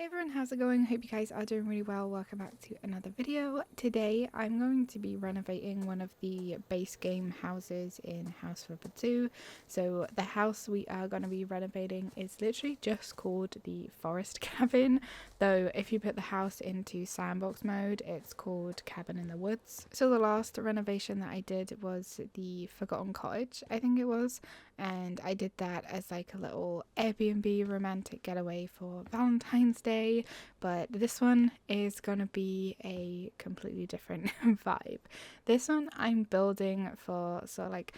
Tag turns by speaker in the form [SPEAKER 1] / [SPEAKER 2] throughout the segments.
[SPEAKER 1] everyone, how's it going? Hope you guys are doing really well. Welcome back to another video. Today I'm going to be renovating one of the base game houses in House Flipper 2. So the house we are going to be renovating is literally just called the Forest Cabin, though if you put the house into sandbox mode it's called Cabin in the Woods. So the last renovation that I did was the Forgotten Cottage, I think it was, and I did that as like a little Airbnb romantic getaway for Valentine's Day, but this one is gonna be a completely different vibe. This one I'm building for, so like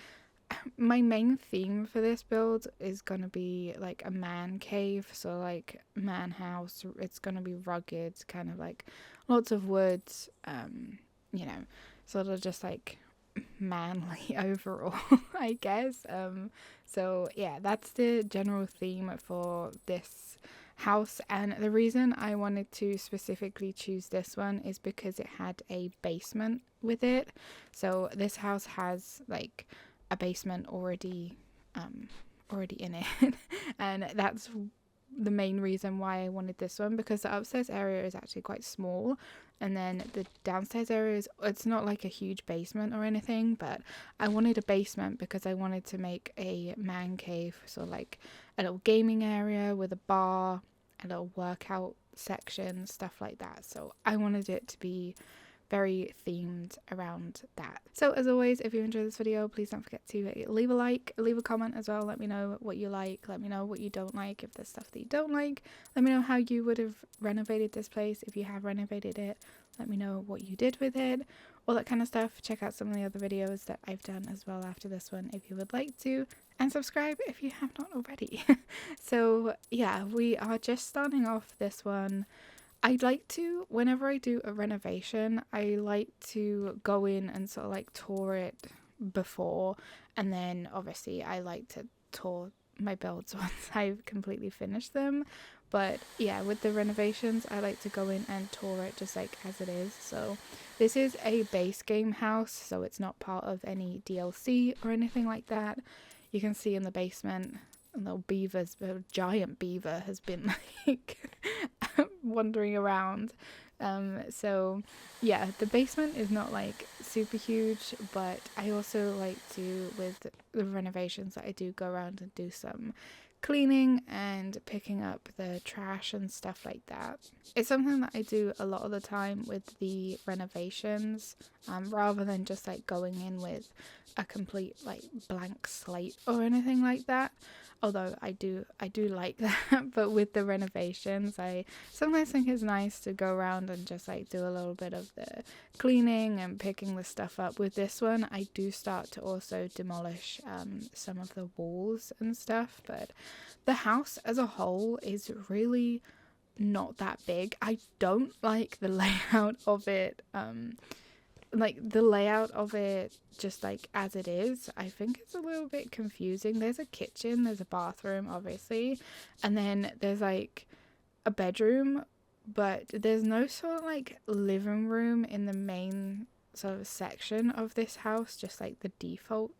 [SPEAKER 1] my main theme for this build is gonna be like a man cave, so like man house. It's gonna be rugged, kind of like lots of woods, you know, sort of just like manly overall, I guess. So yeah, that's the general theme for this house, and the reason I wanted to specifically choose this one is because it had a basement with it. So this house has like a basement already in it and that's the main reason why I wanted this one, because the upstairs area is actually quite small, and then the downstairs area is, it's not like a huge basement or anything, but I wanted a basement because I wanted to make a man cave, so like a little gaming area with a bar, a little workout section, stuff like that. So I wanted it to be very themed around that. So as always, if you enjoyed this video, please don't forget to leave a like, leave a comment as well. Let me know what you like, let me know what you don't like, if there's stuff that you don't like. Let me know how you would have renovated this place if you have renovated it. Let me know what you did with it, all that kind of stuff. Check out some of the other videos that I've done as well after this one if you would like to, and subscribe if you have not already. So yeah, we are just starting off this one. I'd like to, whenever I do a renovation, I like to go in and sort of like tour it before, and then obviously I like to tour my builds once I've completely finished them. But yeah, with the renovations, I like to go in and tour it just like as it is. So this is a base game house, so it's not part of any DLC or anything like that. You can see in the basement, little beavers, a giant beaver has been like wandering around. So yeah, the basement is not like super huge, but I also like to, with the renovations that I do, go around and do some cleaning and picking up the trash and stuff like that. It's something that I do a lot of the time with the renovations, rather than just like going in with a complete like blank slate or anything like that. Although I do like that, but with the renovations, I sometimes think it's nice to go around and just like do a little bit of the cleaning and picking the stuff up. With this one, I do start to also demolish some of the walls and stuff, but the house as a whole is really not that big. I don't like the layout of it. Just like as it is, I think it's a little bit confusing. There's a kitchen, there's a bathroom obviously, and then there's like a bedroom, but there's no sort of like living room in the main sort of section of this house, just like the default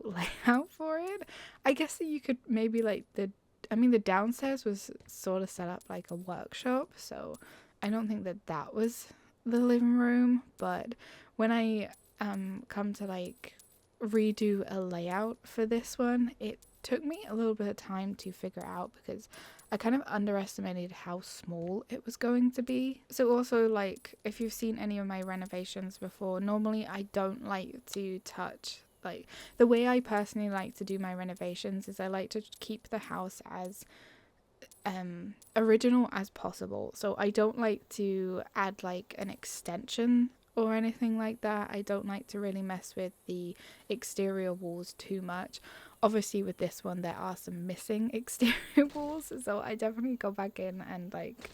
[SPEAKER 1] layout for it. I guess that you could maybe like the downstairs was sort of set up like a workshop, so I don't think that was the living room. But when I come to like redo a layout for this one, it took me a little bit of time to figure out because I kind of underestimated how small it was going to be. So also, like, if you've seen any of my renovations before, normally I don't like to touch, like, the way I personally like to do my renovations is I like to keep the house as original as possible. So I don't like to add like an extension or anything like that. I don't like to really mess with the exterior walls too much. Obviously with this one there are some missing exterior walls, so I definitely go back in and like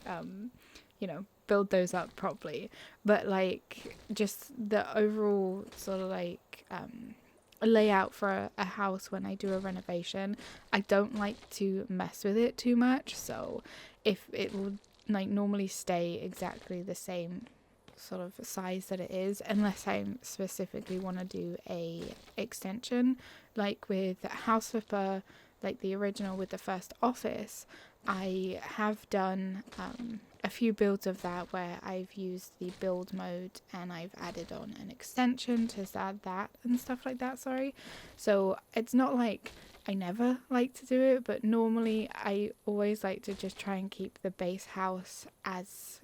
[SPEAKER 1] build those up properly. But like just the overall sort of like layout for a house when I do a renovation, I don't like to mess with it too much. So if it will like normally stay exactly the same sort of size that it is, unless I specifically want to do a extension, like with House Flipper, like the original with the first office, I have done a few builds of that where I've used the build mode and I've added on an extension to add that and stuff like that, sorry. So it's not like I never like to do it, but normally I always like to just try and keep the base house as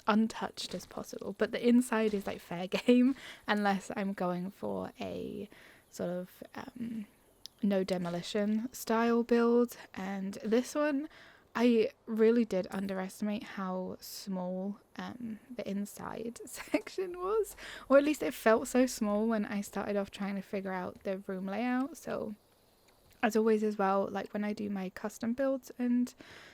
[SPEAKER 1] untouched as possible. But the inside is like fair game unless I'm going for a sort of no demolition style build. And this one, I really did underestimate how small the inside section was, or at least it felt so small when I started off trying to figure out the room layout. So as always as well, like when I do my custom builds and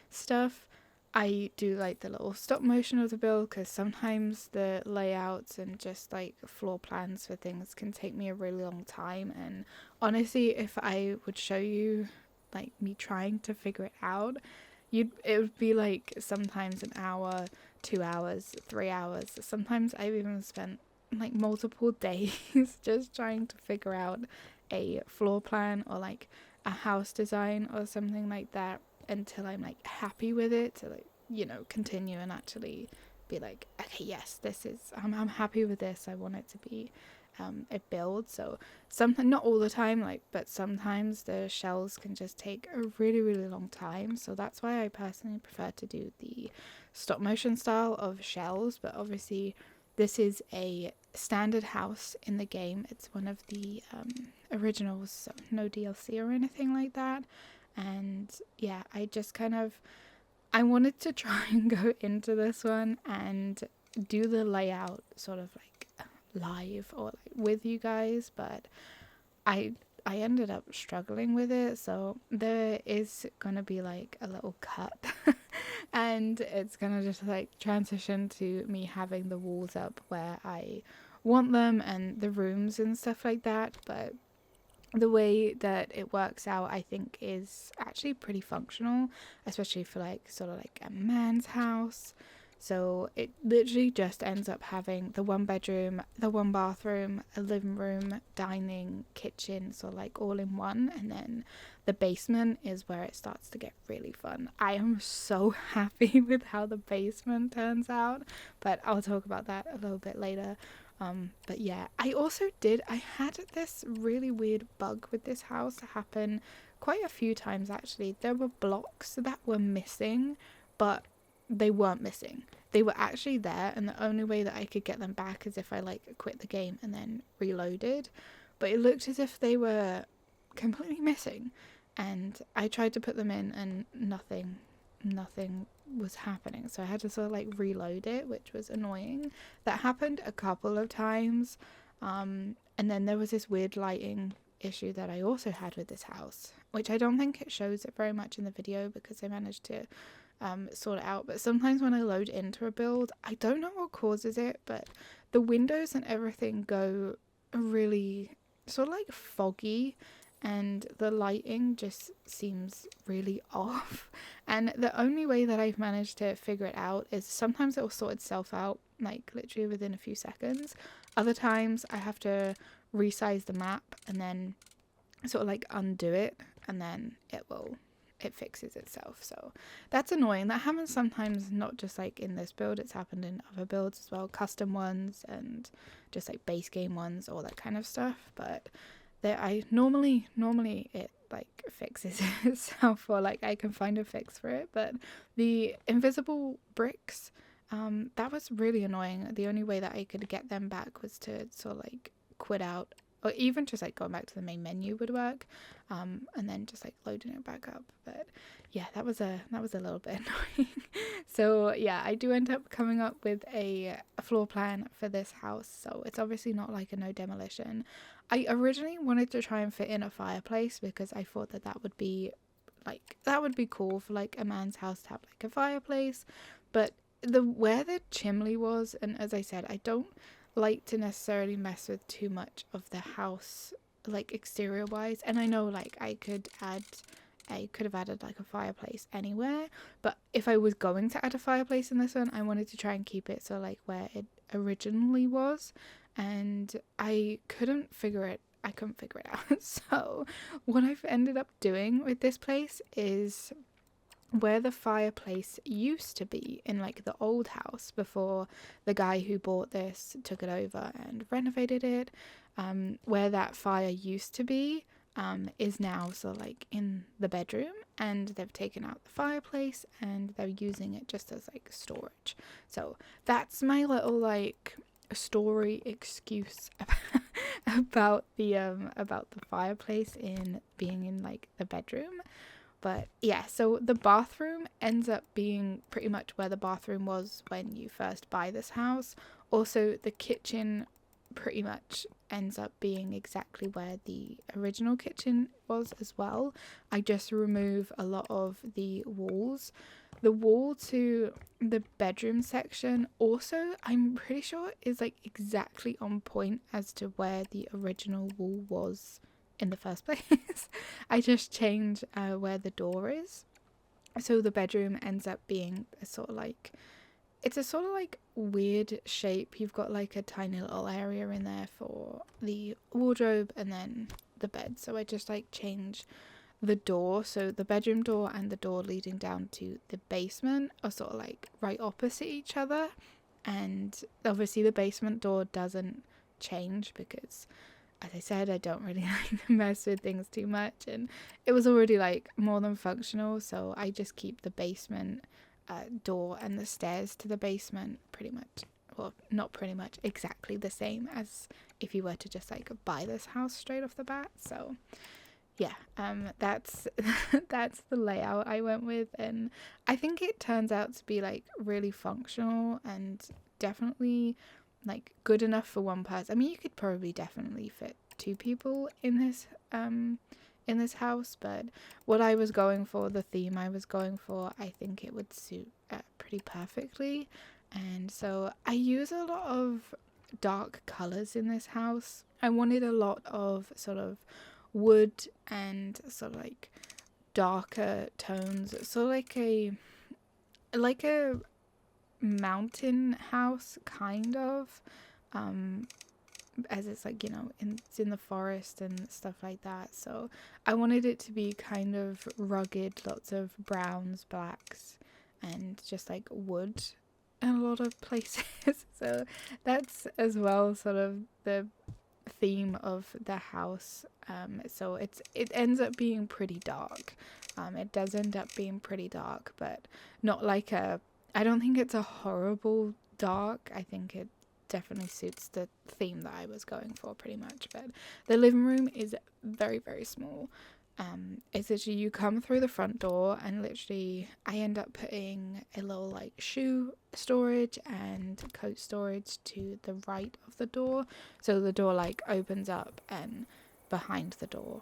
[SPEAKER 1] stuff, I do like the little stop motion of the build, because sometimes the layouts and just like floor plans for things can take me a really long time. And honestly, if I would show you like me trying to figure it out, it would be like sometimes an hour, 2 hours, 3 hours. Sometimes I've even spent like multiple days just trying to figure out a floor plan or like a house design or something like that, until I'm like happy with it, to like, you know, continue and actually be like, okay, yes, this is, I'm happy with this. I want it to be a build. So sometimes, not all the time, like, but sometimes the shells can just take a really, really long time. So that's why I personally prefer to do the stop motion style of shells. But obviously this is a standard house in the game. It's one of the originals, so no DLC or anything like that. And yeah, I just kind of, I wanted to try and go into this one and do the layout sort of like live or like with you guys, but I ended up struggling with it. So there is gonna be like a little cut and it's gonna just like transition to me having the walls up where I want them and the rooms and stuff like that. But the way that it works out, I think, is actually pretty functional, especially for like sort of like a man's house. So it literally just ends up having the one bedroom, the one bathroom, a living room, dining, kitchen, so like all in one. And then the basement is where it starts to get really fun. I am so happy with how the basement turns out, but I'll talk about that a little bit later. But yeah, I had this really weird bug with this house happen quite a few times actually. There were blocks that were missing, but they weren't missing. They were actually there, and the only way that I could get them back is if I like quit the game and then reloaded. But it looked as if they were completely missing, and I tried to put them in and nothing was happening, so I had to sort of like reload it, which was annoying. That happened a couple of times, and then there was this weird lighting issue that I also had with this house, which I don't think it shows it very much in the video because I managed to sort it out. But sometimes when I load into a build, I don't know what causes it, but the windows and everything go really sort of like foggy, and the lighting just seems really off. And the only way that I've managed to figure it out is sometimes it will sort itself out like literally within a few seconds. Other times I have to resize the map and then sort of like undo it, and then it fixes itself. So that's annoying. That happens sometimes, not just like in this build, it's happened in other builds as well, custom ones and just like base game ones, all that kind of stuff. But there, I normally it like fixes itself, or like I can find a fix for it. But the invisible bricks, that was really annoying. The only way that I could get them back was to sort of like quit out, or even just like going back to the main menu would work, and then just like loading it back up. But yeah, that was a little bit annoying. So yeah, I do end up coming up with a floor plan for this house. So it's obviously not like a no demolition. I originally wanted to try and fit in a fireplace because I thought that would be cool for like a man's house to have like a fireplace. But where the chimney was, and as I said, I don't like to necessarily mess with too much of the house like exterior wise. And I know like I could have added like a fireplace anywhere, but if I was going to add a fireplace in this one, I wanted to try and keep it so like where it originally was, and I couldn't figure it out. So what I've ended up doing with this place is where the fireplace used to be in like the old house before the guy who bought this took it over and renovated it, where that fire used to be is now so like in the bedroom, and they've taken out the fireplace and they're using it just as like storage. So that's my little like story excuse about the fireplace in being in like the bedroom. But yeah, so the bathroom ends up being pretty much where the bathroom was when you first buy this house. Also, the kitchen pretty much ends up being exactly where the original kitchen was as well. I just remove a lot of the walls. The wall to the bedroom section also, I'm pretty sure, is like exactly on point as to where the original wall was in the first place. I just change where the door is. So the bedroom ends up being a sort of like, it's a sort of like weird shape. You've got like a tiny little area in there for the wardrobe and then the bed. So I just like change the door. So the bedroom door and the door leading down to the basement are sort of like right opposite each other. And obviously the basement door doesn't change because, as I said, I don't really like to mess with things too much, and it was already like more than functional, so I just keep the basement door and the stairs to the basement pretty much, well, not pretty much, exactly the same as if you were to just like buy this house straight off the bat. So yeah, that's that's the layout I went with, and I think it turns out to be like really functional and definitely like good enough for one person. I mean, you could probably definitely fit two people in this house, but what I was going for, the theme I was going for, I think it would suit pretty perfectly. And so I use a lot of dark colors in this house. I wanted a lot of sort of wood and sort of like darker tones, so like a mountain house kind of, as it's like, you know, it's in the forest and stuff like that. So I wanted it to be kind of rugged, lots of browns, blacks, and just like wood in a lot of places. So that's as well sort of the theme of the house. So it ends up being pretty dark. It does end up being pretty dark, but not like I don't think it's a horrible dark. I think it definitely suits the theme that I was going for pretty much. But the living room is very, very small. It's literally, you come through the front door and literally I end up putting a little like shoe storage and coat storage to the right of the door. So the door like opens up, and behind the door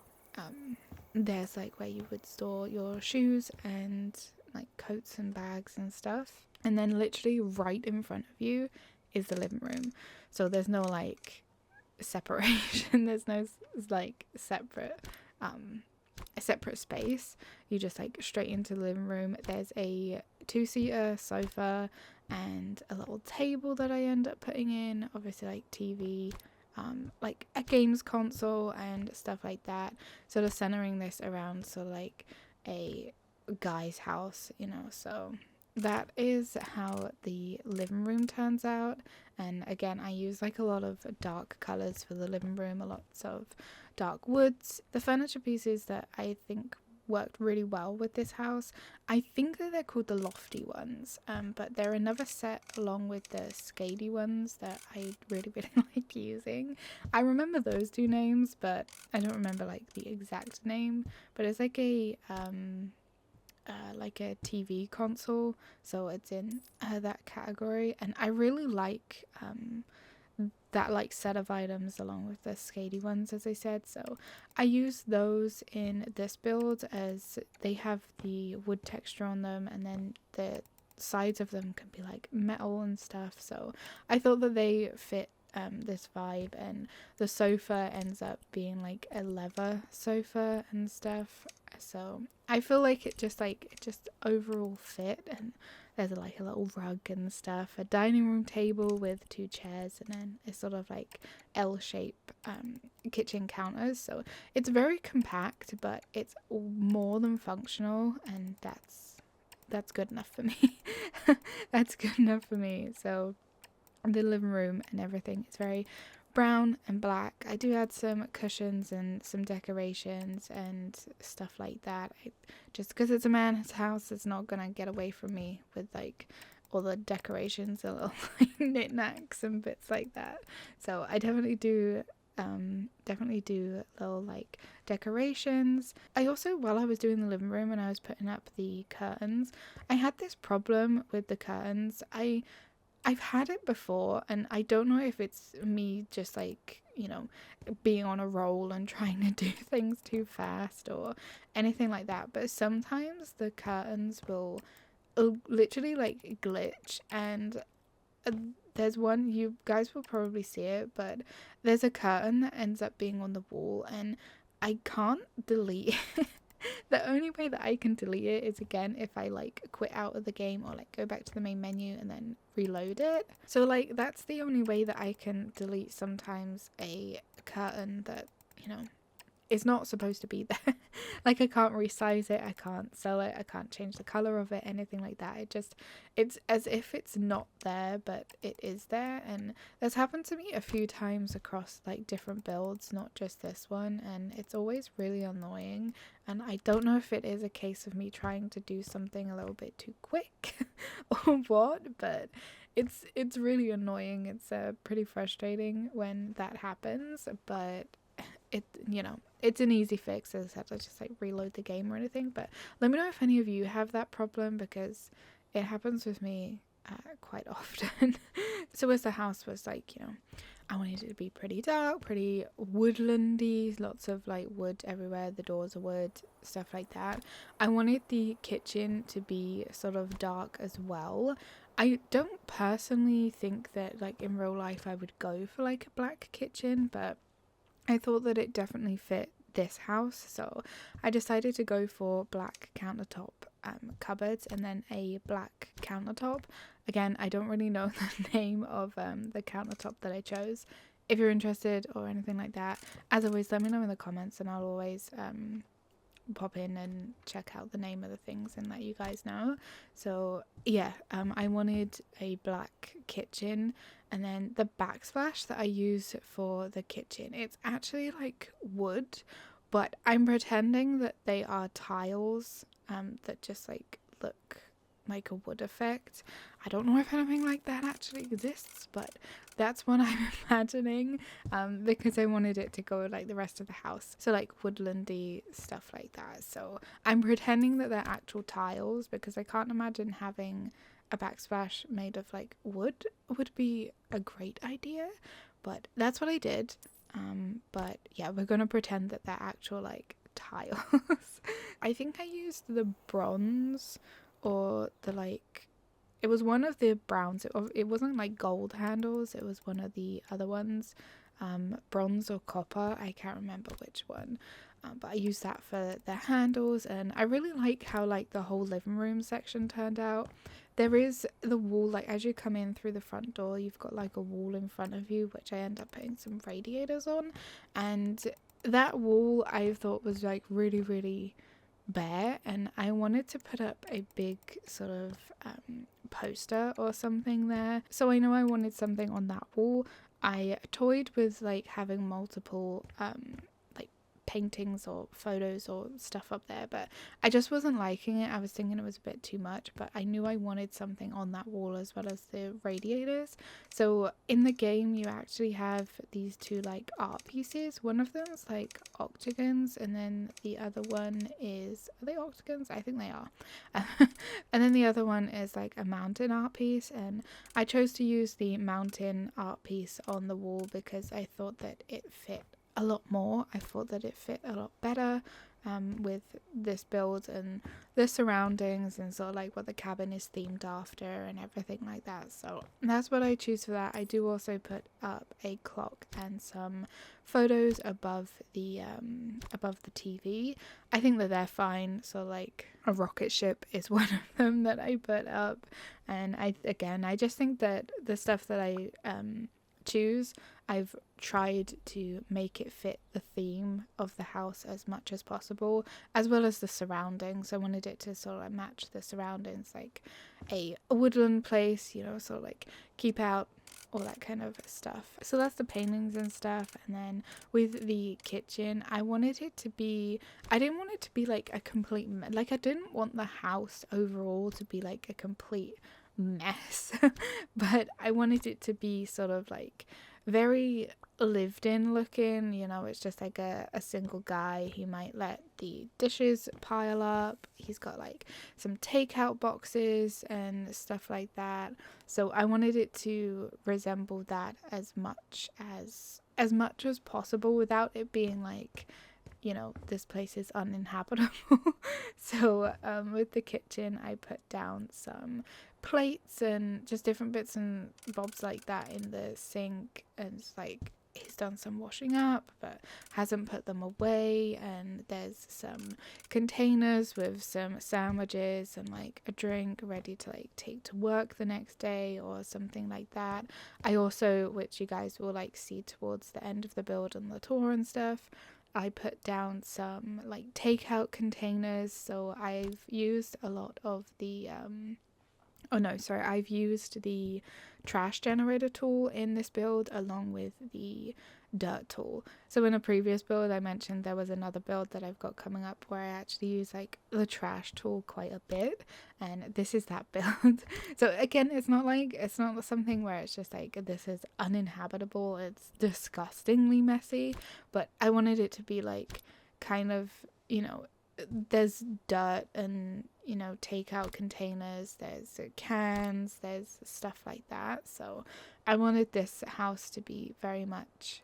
[SPEAKER 1] there's like where you would store your shoes and like coats and bags and stuff. And then literally right in front of you is the living room. So there's no like separation. There's no like separate space. You just like straight into the living room. There's a 2-seater sofa and a little table that I end up putting in, obviously like TV, like a games console and stuff like that, sort of centering this around sort of like a guy's house, you know. So that is how the living room turns out. And again, I use like a lot of dark colors for the living room, a lot of dark woods. The furniture pieces that I think worked really well with this house, I think that they're called the lofty ones, but they're another set along with the scady ones that I really like using. I remember those two names, but I don't remember like the exact name. But it's like a TV console, so it's in that category, and I really like that like set of items along with the scady ones, as I said. So I use those in this build as they have the wood texture on them, and then the sides of them can be like metal and stuff. So I thought that they fit this vibe, and the sofa ends up being like a leather sofa and stuff. So I feel like it just overall fit, and there's like a little rug and stuff, a dining room table with 2 chairs, and then a sort of like L-shape kitchen counters. So it's very compact, but it's more than functional, and that's that's good enough for me. That's good enough for me. So the living room and everything is very brown and black. I do add some cushions and some decorations and stuff like that. Just because it's a man's house, it's not gonna get away from me with like all the decorations and little like knickknacks and bits like that. So I definitely do little like decorations. I also, while I was doing the living room and I was putting up the curtains, I had this problem with the curtains. I've had it before, and I don't know if it's me just like, being on a roll and trying to do things too fast or anything like that, but sometimes the curtains will literally like glitch. And uh, there's one, you guys will probably see it, but there's a curtain that ends up being on the wall and I can't delete it. The only way that I can delete it is, again, if I like quit out of the game or like go back to the main menu and then reload it. So like that's the only way that I can delete sometimes a curtain that, is not supposed to be there. Like I can't resize it, I can't sell it, I can't change the color of it, anything like that. It's as if it's not there, but it is there. And that's happened to me a few times across like different builds, not just this one, and it's always really annoying. And I don't know if it is a case of me trying to do something a little bit too quick or what, but it's really annoying. It's pretty frustrating when that happens, but it's an easy fix. As I said, let's just like reload the game or anything. But let me know if any of you have that problem, because it happens with me quite often. So as the house was like, I wanted it to be pretty dark, pretty woodlandy, lots of like wood everywhere, the doors are wood, stuff like that. I wanted the kitchen to be sort of dark as well. I don't personally think that like in real life I would go for like a black kitchen, but I thought that it definitely fit this house, so I decided to go for black countertop cupboards and then a black countertop. Again, I don't really know the name of the countertop that I chose. If you're interested or anything like that, as always, let me know in the comments and I'll always pop in and check out the name of the things and let you guys know. So yeah, I wanted a black kitchen, and then the backsplash that I use for the kitchen, it's actually like wood, but I'm pretending that they are tiles that just like look like a wood effect. I don't know if anything like that actually exists, but that's what I'm imagining, because I wanted it to go with like the rest of the house, so like woodlandy stuff like that. So I'm pretending that they're actual tiles, because I can't imagine having a backsplash made of like wood would be a great idea, but that's what I did. But yeah, we're gonna pretend that they're actual like tiles. I think I used the bronze or the like, it was one of the browns. It wasn't like gold handles, it was one of the other ones, bronze or copper, I can't remember which one. But I used that for the handles, and I really like how like the whole living room section turned out. There is the wall, like as you come in through the front door, you've got like a wall in front of you, which I end up putting some radiators on, and that wall I thought was like really, really bare, and I wanted to put up a big sort of poster or something there. So I know I wanted something on that wall. I toyed with like having multiple like paintings or photos or stuff up there, but I just wasn't liking it. I was thinking it was a bit too much, but I knew I wanted something on that wall as well as the radiators. So in the game you actually have these two like art pieces. One of them is like octagons, and then the other one is, are they octagons? I think they are. And then the other one is like a mountain art piece, and I chose to use the mountain art piece on the wall because I thought that it fit a lot more. I thought that it fit a lot better with this build and the surroundings and sort of like what the cabin is themed after and everything like that. So that's what I choose for that. I do also put up a clock and some photos above the TV. I think that they're fine. So like a rocket ship is one of them that I put up, and I just think that the stuff that I choose, I've tried to make it fit the theme of the house as much as possible, as well as the surroundings. I wanted it to sort of like match the surroundings, like a woodland place, you know, sort of like keep out all that kind of stuff. So that's the paintings and stuff. And then with the kitchen, I wanted it to be, I didn't want it to be like a complete, like I didn't want the house overall to be like a complete mess, but I wanted it to be sort of like very lived in looking, you know. It's just like a single guy. He might let the dishes pile up. He's got like some takeout boxes and stuff like that. So I wanted it to resemble that as much as possible without it being like, you know, this place is uninhabitable. So with the kitchen, I put down some plates and just different bits and bobs like that in the sink, and it's like he's done some washing up but hasn't put them away. And there's some containers with some sandwiches and like a drink ready to like take to work the next day or something like that. I also, which you guys will like see towards the end of the build and the tour and stuff, I put down some like takeout containers. So I've used a lot of the I've used the trash generator tool in this build along with the dirt tool. So in a previous build I mentioned there was another build that I've got coming up where I actually use like the trash tool quite a bit, and this is that build. So again, it's not something where it's just like this is uninhabitable, it's disgustingly messy, but I wanted it to be like kind of, you know, there's dirt and, you know, takeout containers, there's cans, there's stuff like that. So I wanted this house to be very much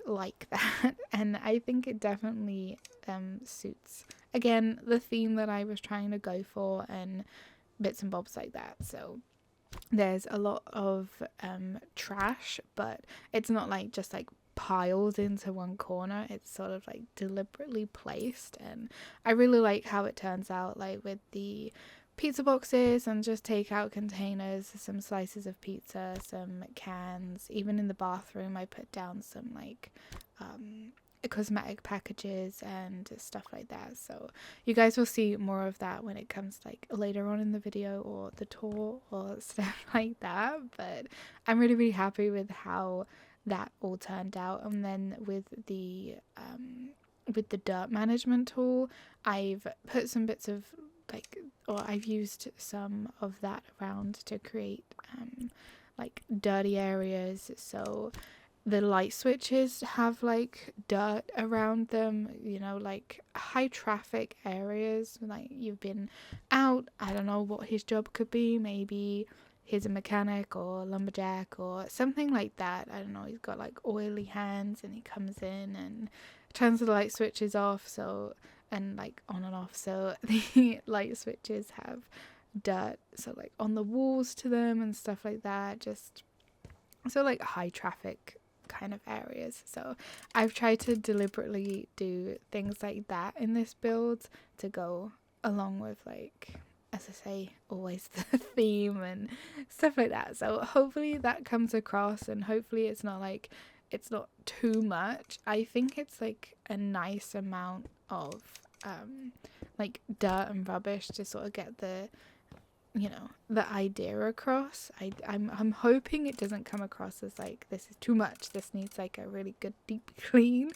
[SPEAKER 1] like that. And I think it definitely suits, again, the theme that I was trying to go for and bits and bobs like that. So there's a lot of trash, but it's not like just like piled into one corner. It's sort of like deliberately placed, and I really like how it turns out, like with the pizza boxes and just takeout containers, some slices of pizza, some cans. Even in the bathroom I put down some like cosmetic packages and stuff like that. So you guys will see more of that when it comes like later on in the video or the tour or stuff like that. But I'm really happy with how that all turned out. And then with the dirt management tool, I've put some bits of I've used some of that around to create like dirty areas. So the light switches have like dirt around them, you know, like high traffic areas, like you've been out, I don't know what his job could be, maybe he's a mechanic or lumberjack or something like that. I don't know, he's got like oily hands and he comes in and turns the light switches off, so, and like on and off, so the light switches have dirt, so like on the walls to them and stuff like that, just so like high traffic kind of areas. So I've tried to deliberately do things like that in this build to go along with, like, as I say, always the theme and stuff like that. So hopefully that comes across, and hopefully it's not too much. I think it's like a nice amount of like dirt and rubbish to sort of get the, you know, the idea across. I'm hoping it doesn't come across as like this is too much, this needs like a really good deep clean.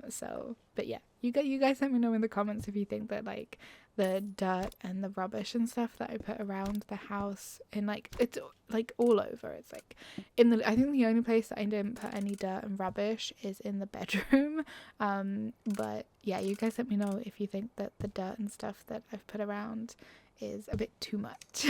[SPEAKER 1] So but yeah, you guys let me know in the comments if you think that like the dirt and the rubbish and stuff that I put around the house, and like it's like all over, it's like in the, I think the only place that I didn't put any dirt and rubbish is in the bedroom. But yeah, you guys let me know if you think that the dirt and stuff that I've put around is a bit too much.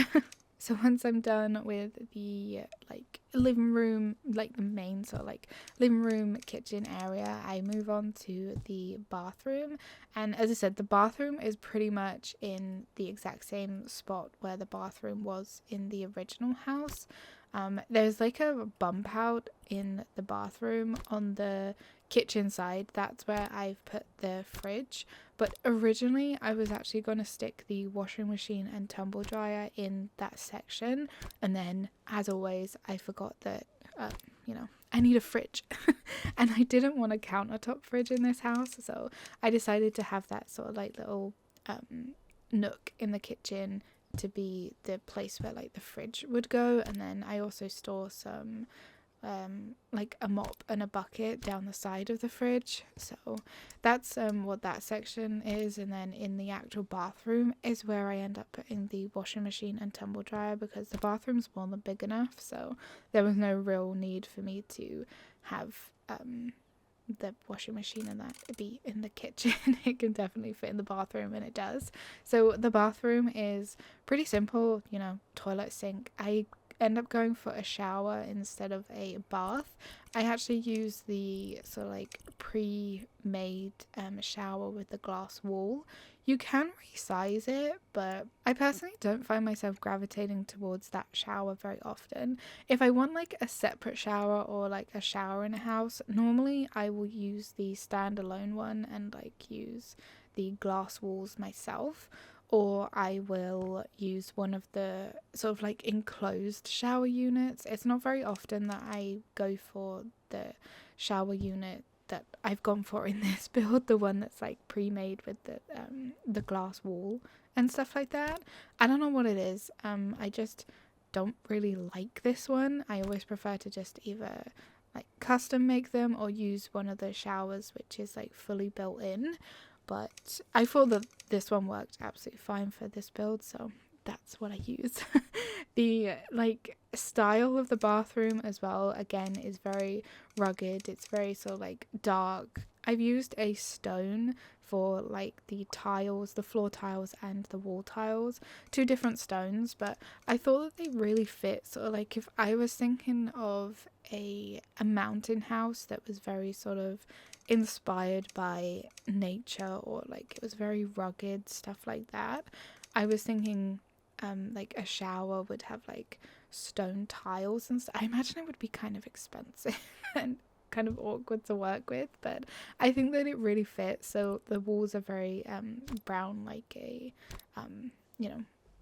[SPEAKER 1] So once I'm done with the like living room, like the main sort of like living room kitchen area, I move on to the bathroom. And as I said, the bathroom is pretty much in the exact same spot where the bathroom was in the original house. There's like a bump out in the bathroom on the kitchen side. That's where I've put the fridge. But originally I was actually going to stick the washing machine and tumble dryer in that section. And then, as always, I forgot that, I need a fridge. And I didn't want a countertop fridge in this house. So I decided to have that sort of like little nook in the kitchen to be the place where like the fridge would go. And then I also store some like a mop and a bucket down the side of the fridge. So that's what that section is. And then in the actual bathroom is where I end up putting the washing machine and tumble dryer, because the bathroom's more than big enough, so there was no real need for me to have the washing machine and that be in the kitchen. It can definitely fit in the bathroom, and it does. So the bathroom is pretty simple, toilet, sink. I end up going for a shower instead of a bath. I actually use the sort of like pre-made shower with the glass wall. You can resize it, but I personally don't find myself gravitating towards that shower very often. If I want like a separate shower or like a shower in a house, normally I will use the standalone one and like use the glass walls myself. Or I will use one of the sort of like enclosed shower units. It's not very often that I go for the shower unit that I've gone for in this build, the one that's like pre-made with the glass wall and stuff like that. I don't know what it is. I just don't really like this one. I always prefer to just either like custom make them or use one of the showers which is like fully built in. But I thought that this one worked absolutely fine for this build, so that's what I use. The like style of the bathroom as well, again, is very rugged. It's very sort of like dark. I've used a stone for like the tiles, the floor tiles and the wall tiles, two different stones, but I thought that they really fit. Sort of like if I was thinking of a mountain house that was very sort of inspired by nature, or like it was very rugged, stuff like that, I was thinking like a shower would have like stone tiles and stuff. I imagine it would be kind of expensive and kind of awkward to work with, but I think that it really fits. So the walls are very brown, like a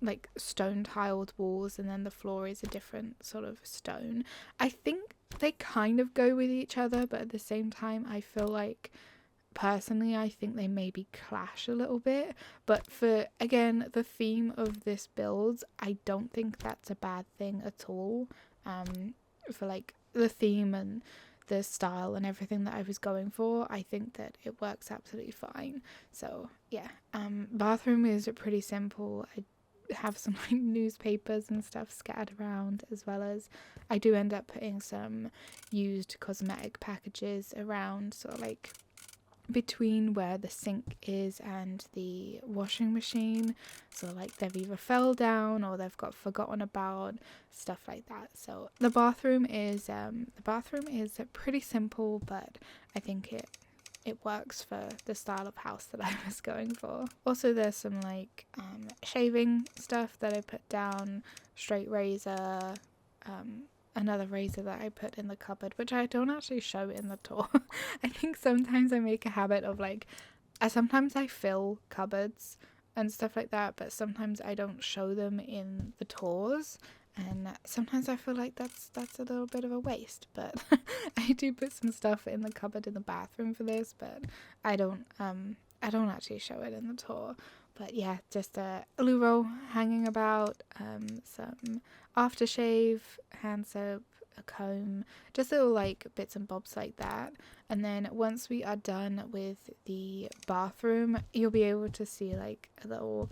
[SPEAKER 1] like stone tiled walls, and then the floor is a different sort of stone. I think they kind of go with each other, but at the same time I feel like personally I think they maybe clash a little bit. But for, again, the theme of this build, I don't think that's a bad thing at all. For like the theme and the style and everything that I was going for, I think that it works absolutely fine. So yeah, bathroom is pretty simple. I have some like newspapers and stuff scattered around, as well as I do end up putting some used cosmetic packages around, sort of like between where the sink is and the washing machine, so like they've either fell down or they've got forgotten about, stuff like that. So the bathroom is pretty simple, but I think it works for the style of house that I was going for. Also, there's some like shaving stuff that I put down, straight razor, another razor that I put in the cupboard, which I don't actually show in the tour. I think sometimes I make a habit of like, sometimes I fill cupboards and stuff like that, but sometimes I don't show them in the tours, and sometimes I feel like that's a little bit of a waste. But I do put some stuff in the cupboard in the bathroom for this, but I don't actually show it in the tour. But yeah, just a loo roll hanging about, some aftershave, hand soap, a comb, just little like bits and bobs like that. And then once we are done with the bathroom, you'll be able to see like a little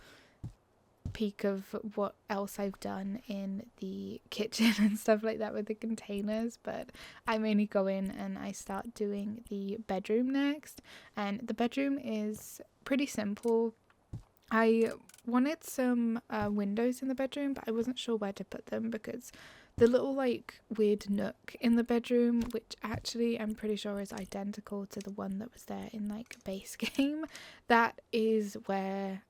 [SPEAKER 1] peek of what else I've done in the kitchen and stuff like that with the containers. But I mainly go in and I start doing the bedroom next, and the bedroom is pretty simple. I wanted some windows in the bedroom, but I wasn't sure where to put them, because the little like weird nook in the bedroom, which actually I'm pretty sure is identical to the one that was there in like base game, that is where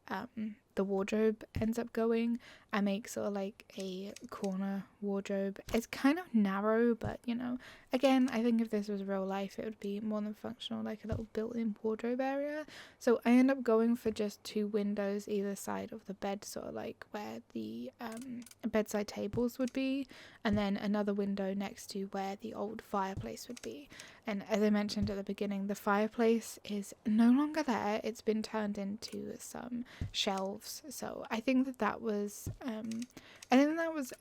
[SPEAKER 1] the wardrobe ends up going. I make sort of like a corner wardrobe. It's kind of narrow, but you know, again, I think if this was real life, it would be more than functional, like a little built-in wardrobe area. So I end up going for just 2 windows either side of the bed, sort of like where the bedside tables would be, and then another window next to where the old fireplace would be. And as I mentioned at the beginning, the fireplace is no longer there. It's been turned into some shelves. So I think that was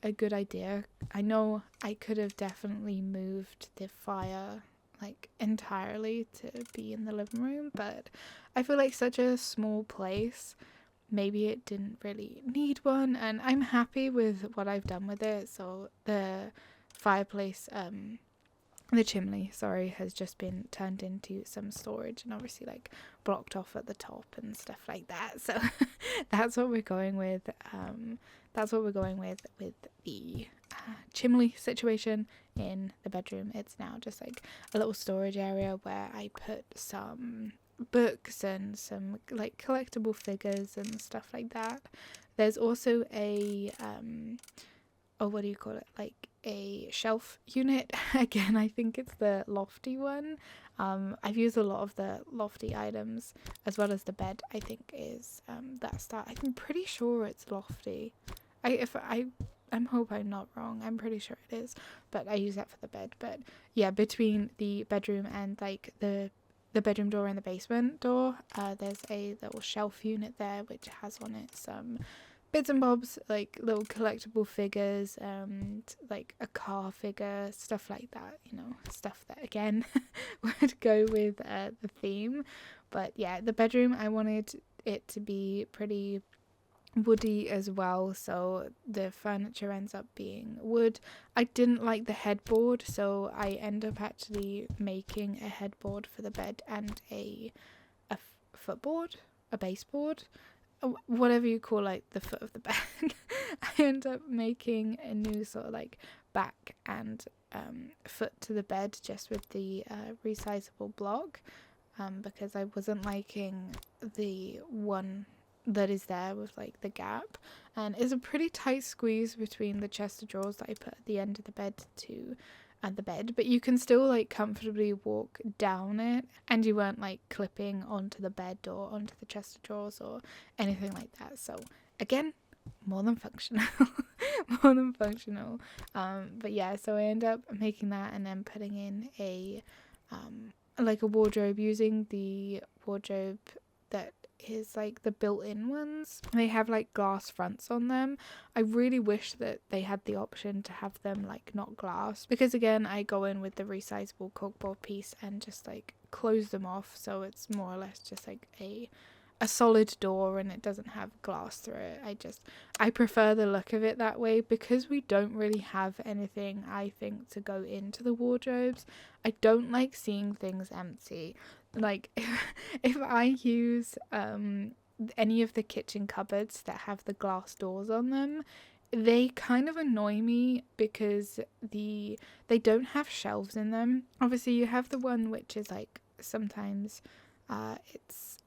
[SPEAKER 1] a good idea. I know I could have definitely moved the fire like entirely to be in the living room, but I feel like such a small place, maybe it didn't really need one, and I'm happy with what I've done with it. So the fireplace, the chimney, sorry, has just been turned into some storage and obviously like blocked off at the top and stuff like that. So that's what we're going with. That's what we're going with the chimney situation in the bedroom. It's now just like a little storage area where I put some books and some like collectible figures and stuff like that. There's also a what do you call it, like a shelf unit. Again, I think it's the lofty one. I've used a lot of the lofty items as well as the bed. I think is that start. I'm pretty sure it's lofty. I'm hope I'm not wrong. I'm pretty sure it is, but I use that for the bed. But yeah, between the bedroom and like the bedroom door and the basement door, there's a little shelf unit there which has on it some bits and bobs, like little collectible figures and like a car figure, stuff like that, you know, stuff that again would go with the theme. But yeah, the bedroom, I wanted it to be pretty woody as well, so the furniture ends up being wood. I didn't like the headboard, so I end up actually making a headboard for the bed and a footboard, a baseboard, whatever you call like the foot of the bed. I end up making a new sort of like back and foot to the bed just with the resizable block, because I wasn't liking the one that is there with like the gap, and it's a pretty tight squeeze between the chest of drawers that I put at the end of the bed to the bed, but you can still like comfortably walk down it and you weren't like clipping onto the bed or onto the chest of drawers or anything like that. So again, more than functional. More than functional. But yeah, so I end up making that and then putting in a like a wardrobe, using the wardrobe that is like the built-in ones. They have like glass fronts on them. I really wish that they had the option to have them like not glass, because again, I go in with the resizable corkboard piece and just like close them off, so it's more or less just like a solid door and it doesn't have glass through it. I prefer the look of it that way, because we don't really have anything, I think, to go into the wardrobes. I don't like seeing things empty. Like if I use any of the kitchen cupboards that have the glass doors on them, they kind of annoy me because they don't have shelves in them. Obviously you have the one which is like sometimes it's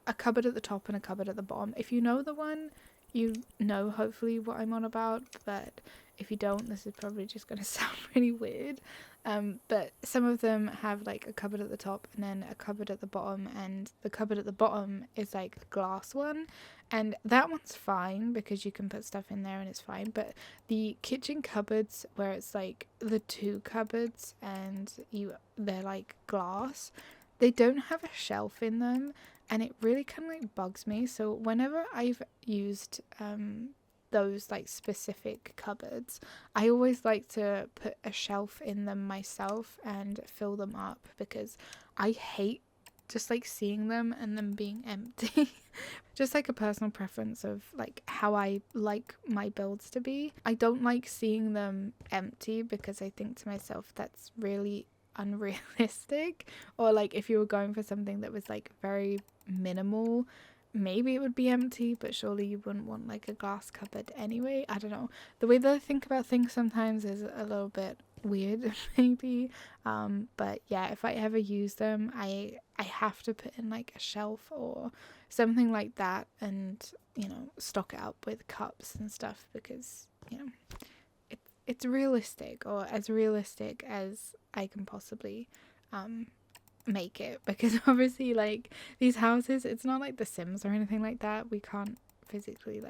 [SPEAKER 1] a cupboard at the top and a cupboard at the bottom. If you know the one, you know hopefully what I'm on about, but if you don't, this is probably just going to sound really weird. But some of them have like a cupboard at the top and then a cupboard at the bottom, and the cupboard at the bottom is like the glass one, and that one's fine because you can put stuff in there and it's fine. But the kitchen cupboards where it's like the 2 cupboards and they're like glass, they don't have a shelf in them, and it really kind of like bugs me. So whenever I've used those like specific cupboards, I always like to put a shelf in them myself and fill them up, because I hate just like seeing them and them being empty. Just like a personal preference of like how I like my builds to be. I don't like seeing them empty because I think to myself that's really unrealistic. Or like if you were going for something that was like very minimal, maybe it would be empty, but surely you wouldn't want like a glass cupboard anyway. I don't know, the way that I think about things sometimes is a little bit weird maybe, but yeah, if I ever use them, I I have to put in like a shelf or something like that, and stock it up with cups and stuff, because it's realistic, or as realistic as I can possibly make it, because obviously like these houses, it's not like The Sims or anything like that. We can't physically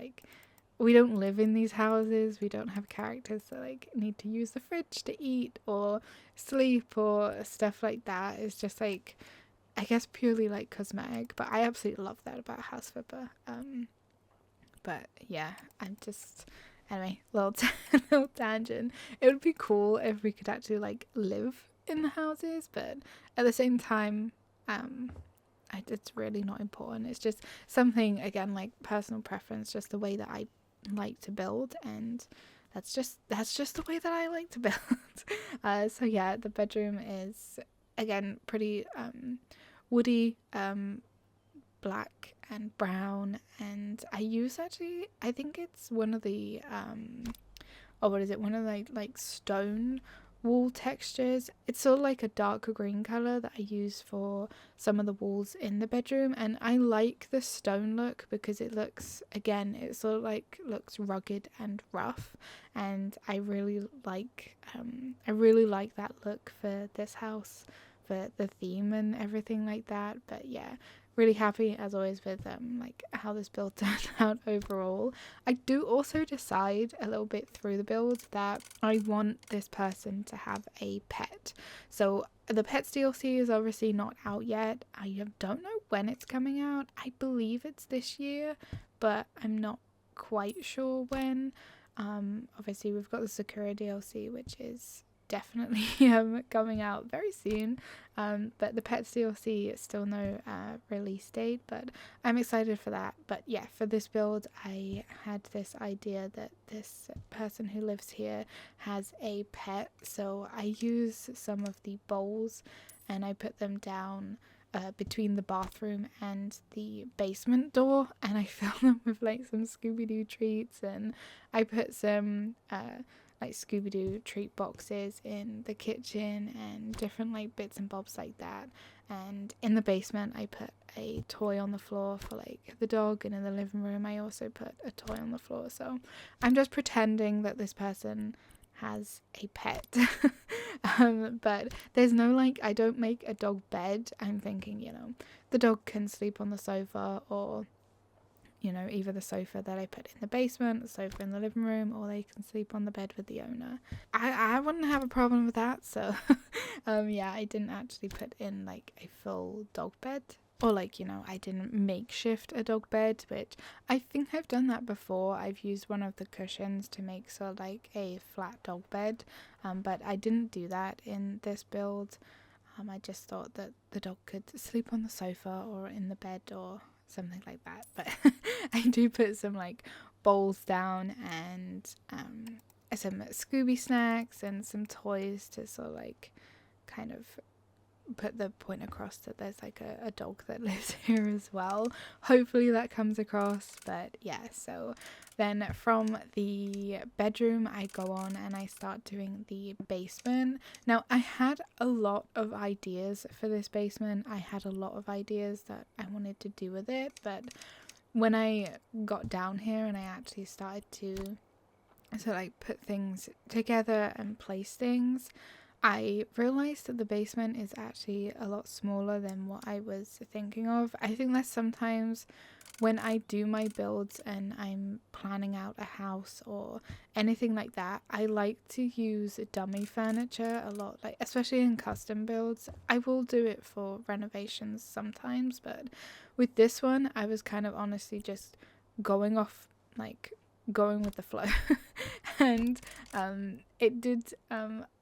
[SPEAKER 1] we don't live in these houses. We don't have characters that like need to use the fridge to eat or sleep or stuff like that. It's just like, I guess, purely like cosmetic, but I absolutely love that about House Flipper. But yeah, I'm just, anyway, little tangent. It would be cool if we could actually like live in the houses, but at the same time, it's really not important. It's just something, again, like personal preference, just the way that I like to build, and that's just the way that I like to build. So yeah, the bedroom is, again, pretty woody, black and brown, and I use, actually, I think it's one of the one of the like stone wall textures. It's sort of like a darker green color that I use for some of the walls in the bedroom, and I like the stone look because it looks, again, it sort of like looks rugged and rough, and I really like that look for this house, for the theme and everything like that. But yeah, really happy as always with like how this build turned out overall. I do also decide a little bit through the build that I want this person to have a pet. So the Pets DLC is obviously not out yet. I don't know when it's coming out. I believe it's this year, but I'm not quite sure when. Obviously we've got the Sakura DLC, which is definitely coming out very soon, but the Pets DLC is still no release date, but I'm excited for that. But yeah, for this build I had this idea that this person who lives here has a pet, so I use some of the bowls and I put them down between the bathroom and the basement door, and I fill them with like some Scooby-Doo treats, and I put some like Scooby-Doo treat boxes in the kitchen and different like bits and bobs like that. And in the basement I put a toy on the floor for like the dog, and in the living room I also put a toy on the floor. So I'm just pretending that this person has a pet. But there's no like, I don't make a dog bed. I'm thinking, the dog can sleep on the sofa, or either the sofa that I put in the basement, the sofa in the living room, or they can sleep on the bed with the owner. I wouldn't have a problem with that. So yeah, I didn't actually put in like a full dog bed, or like, I didn't makeshift a dog bed, which I think I've done that before. I've used one of the cushions to make sort of like a flat dog bed, but I didn't do that in this build. I just thought that the dog could sleep on the sofa or in the bed or something like that. But I do put some like bowls down and some Scooby snacks and some toys to sort of like kind of put the point across that there's like a dog that lives here as well. Hopefully that comes across. But yeah, so then from the bedroom I go on and I start doing the basement. Now I had a lot of ideas for this basement. I had a lot of ideas that I wanted to do with it, but when I got down here and I actually started to like put things together and place things, I realised that the basement is actually a lot smaller than what I was thinking of. I think that sometimes when I do my builds and I'm planning out a house or anything like that, I like to use dummy furniture a lot, like especially in custom builds. I will do it for renovations sometimes, but with this one I was kind of honestly just going with the flow. And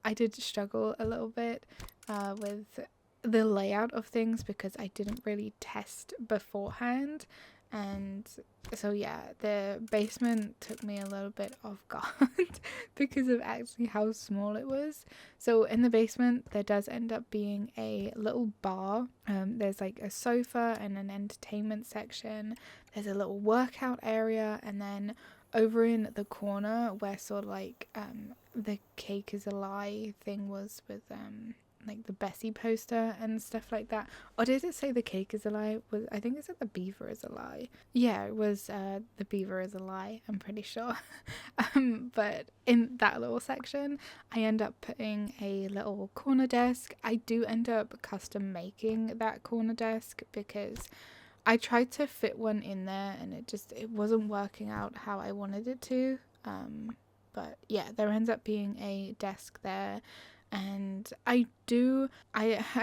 [SPEAKER 1] I did struggle a little bit with the layout of things because I didn't really test beforehand, and so yeah, the basement took me a little bit off guard because of actually how small it was. So in the basement there does end up being a little bar. There's like a sofa and an entertainment section. There's a little workout area, and then over in the corner where sort of like the cake is a lie thing was with like the Bessie poster and stuff like that. Or did it say the cake is a lie? I think it said the beaver is a lie. Yeah, it was the beaver is a lie, I'm pretty sure. But in that little section, I end up putting a little corner desk. I do end up custom making that corner desk because I tried to fit one in there and it wasn't working out how I wanted it to. But yeah, there ends up being a desk there. And I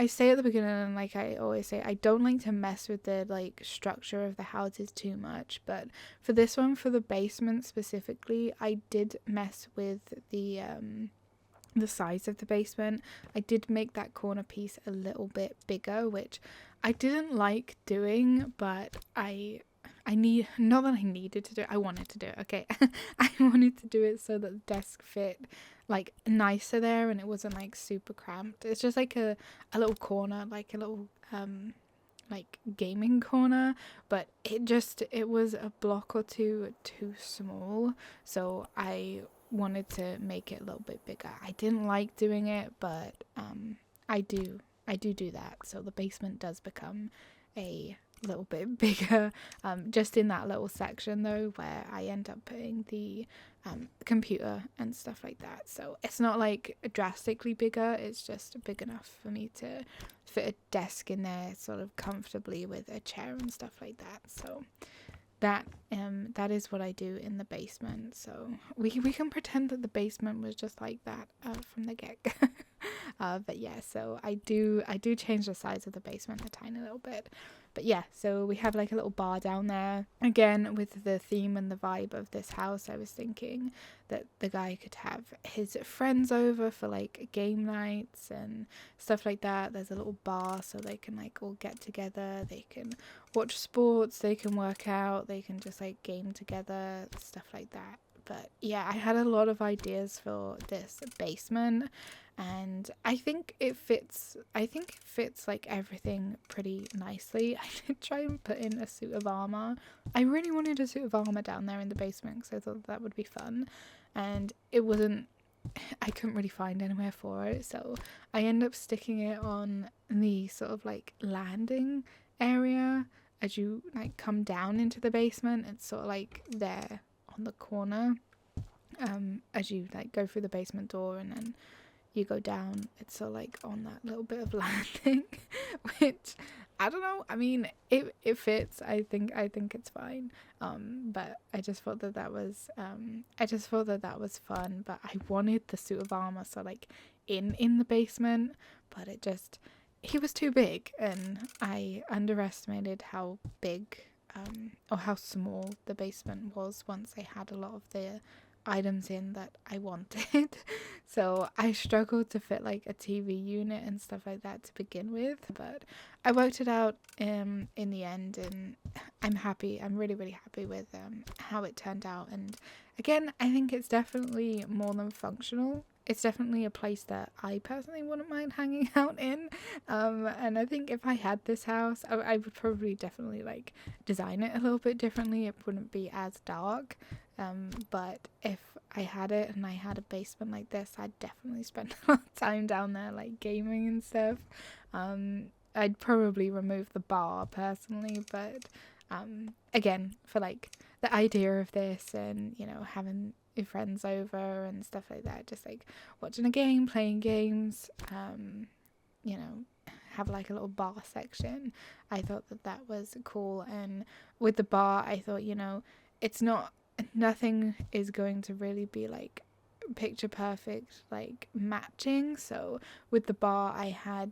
[SPEAKER 1] say at the beginning, and like I always say, I don't like to mess with the like structure of the houses too much, but for this one, for the basement specifically, I did mess with the size of the basement. I did make that corner piece a little bit bigger, which I didn't like doing, but I need, not that I needed to do it, I wanted to do it, okay. I wanted to do it so that the desk fit like nicer there and it wasn't like super cramped. It's just like a little corner, like a little like gaming corner, but it was a block or two too small, so I wanted to make it a little bit bigger. I didn't like doing it, but I do that, so the basement does become a little bit bigger, just in that little section though where I end up putting the computer and stuff like that. So it's not like drastically bigger, it's just big enough for me to fit a desk in there sort of comfortably with a chair and stuff like that. So that is what I do in the basement. So we can pretend that the basement was just like that from the get-go. But yeah, so I do change the size of the basement a tiny little bit. But yeah, so we have like a little bar down there. Again, with the theme and the vibe of this house, I was thinking that the guy could have his friends over for like game nights and stuff like that. There's a little bar so they can like all get together. They can watch sports, they can work out, they can just like game together, stuff like that. But yeah, I had a lot of ideas for this basement, and I think it fits like everything pretty nicely. I did try and put in a suit of armor. I really wanted a suit of armor down there in the basement because I thought that would be fun, and I couldn't really find anywhere for it, so I ended up sticking it on the sort of like landing area as you like come down into the basement. It's sort of like there on the corner, as you like go through the basement door and then you go down. It's sort of like on that little bit of landing, which I don't know, I mean it fits. I think it's fine, but I just thought that was fun. But I wanted the suit of armor so like in the basement, but he was too big, and I underestimated how big or how small the basement was once I had a lot of the items in that I wanted. So I struggled to fit like a TV unit and stuff like that to begin with, but I worked it out in the end, and I'm happy. I'm really happy with how it turned out. And again, I think it's definitely more than functional. It's definitely a place that I personally wouldn't mind hanging out in, and I think if I had this house, I would probably definitely like design it a little bit differently. It wouldn't be as dark, but if I had it and I had a basement like this, I'd definitely spend a lot of time down there like gaming and stuff. I'd probably remove the bar personally, but again, for like the idea of this and, you know, having your friends over and stuff like that, just like watching a game, playing games, you know, have like a little bar section, I thought that was cool. And with the bar, I thought, you know, nothing is going to really be like picture perfect like matching. So with the bar, I had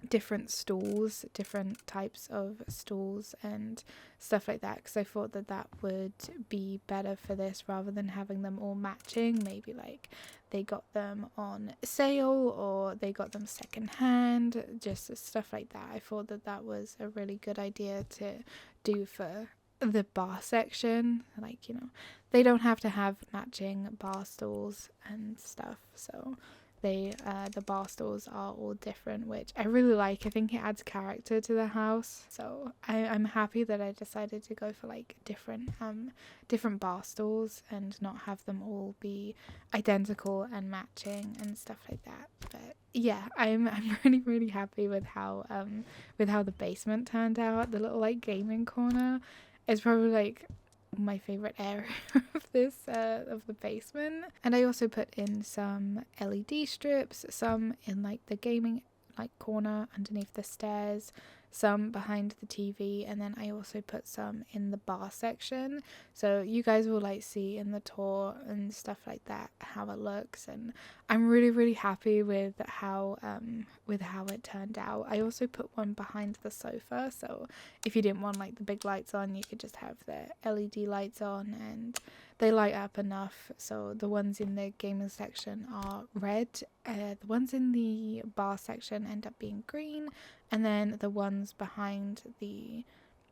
[SPEAKER 1] different stools, different types of stools and stuff like that, because I thought that would be better for this rather than having them all matching. Maybe like they got them on sale or they got them second hand, just stuff like that. I thought that was a really good idea to do for the bar section. Like, you know, they don't have to have matching bar stools and stuff, so the bar stools are all different, which I really like. I think it adds character to the house. So I'm happy that I decided to go for like different bar stools and not have them all be identical and matching and stuff like that. But yeah, I'm really happy with how the basement turned out. The little like gaming corner is probably like my favorite area of the basement. And I also put in some LED strips, some in like the gaming like corner underneath the stairs, some behind the TV, and then I also put some in the bar section, so you guys will like see in the tour and stuff like that how it looks. And I'm really happy with how it turned out. I also put one behind the sofa, so if you didn't want like the big lights on, you could just have the LED lights on, and they light up enough. So the ones in the gaming section are red, the ones in the bar section end up being green, and then the ones behind the